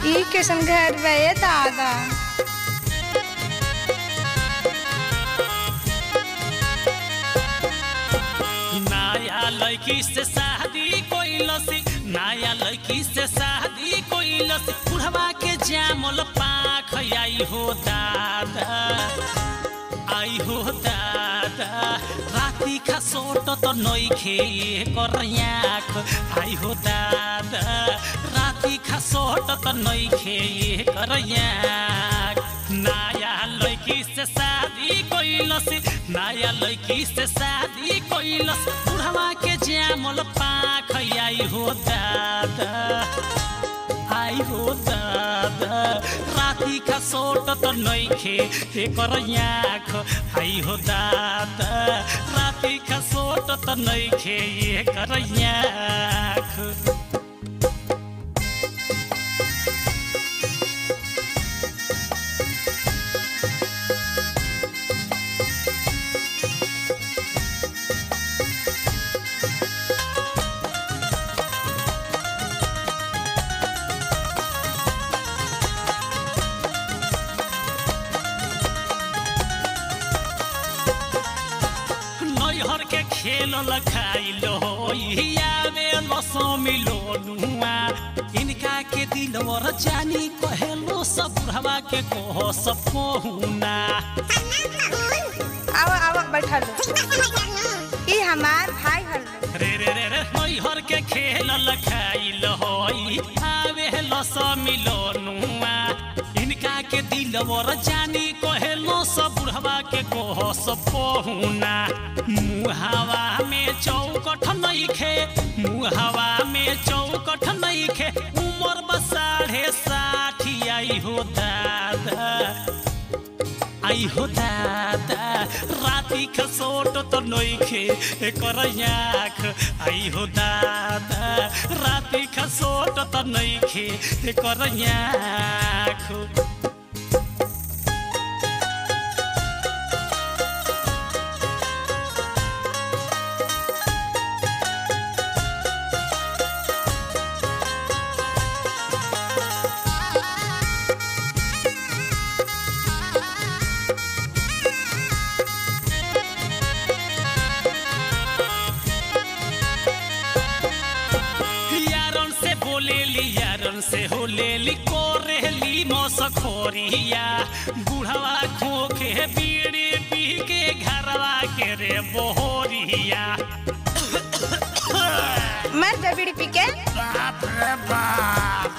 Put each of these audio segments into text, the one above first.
ई कैसन घर बे दादा। नया लड़की से शादी कोइलसी, नया लड़की से शादी कोइलसी, बुढ़वा के जामल पाख आई हो दादा, आई हो दादा। राती खा सोट तो नइखे करयाख, आई हो दादा। राती खा सोट तो नइखे करयाख। नया लड़की से शादी कोइलसी, नया लड़की से शादी कोइलसी, बुढ़वा के जामल पाख आई हो दादा, आई हो दादा। राती खा सोट तो नइखे करयाख, आई हो दादा। राती खा सोट तो नइखे करयाख। नैहर के खेल खाइलो यावे लसो मिलो नुआ, इनका के दिलवर जानी कहेलो सब बुढ़वा के कहो सब पहुना। आओ आओ बैठा लो, ई हमार भाई हल्लो। रे रे रे रे नैहर के खेल खाइलो आवे लसो मिलो नुआ, इनका के दिलवर जानी कहेलो सब बुढ़वा के कहो सब पहुना। मुहावा में चौकठ नइखे, मुहावा में चौकठ नइखे, उमर बस 60 आई हो दादा, आई हो दादा। राती खसोट तो नइखे करयाख, आई हो दादा। राती खसोट तो नइखे करयाख। यारन से हो लेली कोरेली मौसखोरिया, बुढ़वा खोखे बीड़ी पी के घरवा के रे बोहरिया। मर जा बीड़ी पी के। बाप रे बाप।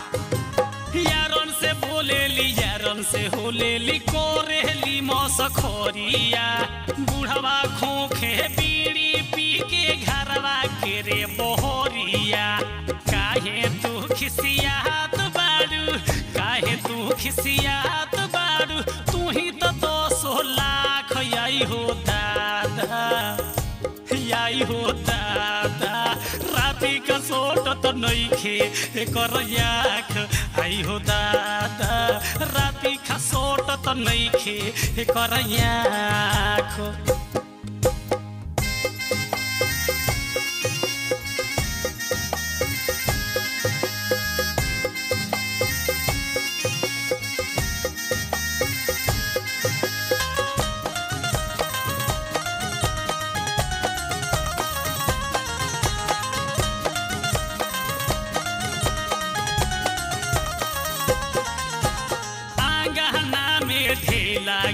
यारन से बोलेली, यारन से हो लेली कोरेली मौसखोरिया, बुढ़वा खोखे बीड़ी पी के घरवा के रे बोहरिया। काहे तू खिसियात बारू, काहे तू खिसियात बारू, तू ही तो 200 लाख आई हो दादा, आई हो दादा। राती का सोट तो नइखे करयाख, आई हो दादा। राती का सोट तो नइखे करयाख।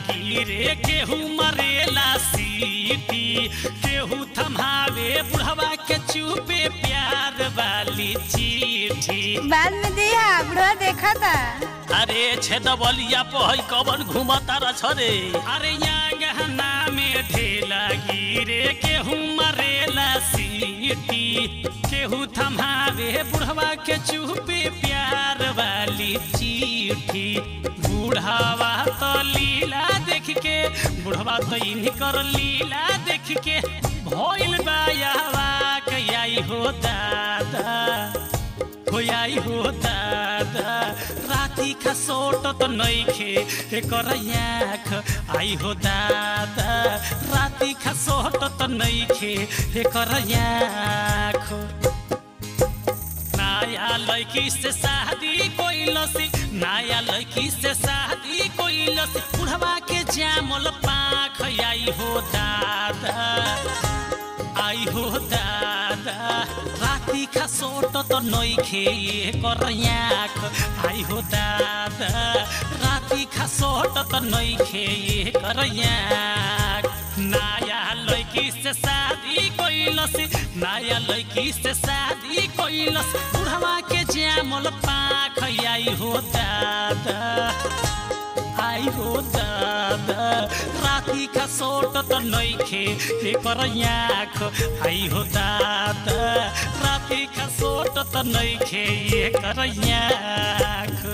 गिरे केहू मरेला सीटी, केहू थमावे बुढ़वा के चुपे प्यार वाली चिट्ठी। बाद में दिया बुढ़वा देखा था। अरे छेदबलिया पहई कवन घुमता रछरे। अरे यहाँ गहना में ढेला गिरे केहू मरेला सीटी, केहू थमावे बुढ़वा के चुपे प्यार वाली चिट्ठी। बुढ़ावा तो लीला देख के, बुढ़वा तो इनकर लीला देख के भइल बायावा आई हो दादा, हो आई हो दादा। राती खा सोट तो नइखे करयाख, आई हो दादा। राती खा सोट तो नइखे करयाख। नया लड़की से शादी कोइलसी, नया लड़की से शादी कोइलस बुढ़वा के जामल पाख आई हो दादा आई हो दादा राती खा सोट तो नइखे करयाक आई हो दादा राती खा सोट तो नइखे करयाक नया लड़की से शादी कोइलस नया लड़की से शादी कोइलस बुढ़वा के जामल पाख आई हो दादा आई हो दादा राती का सोट तो नइखे करयाक आई हो दादा राती का सोट तो नइखे करयाक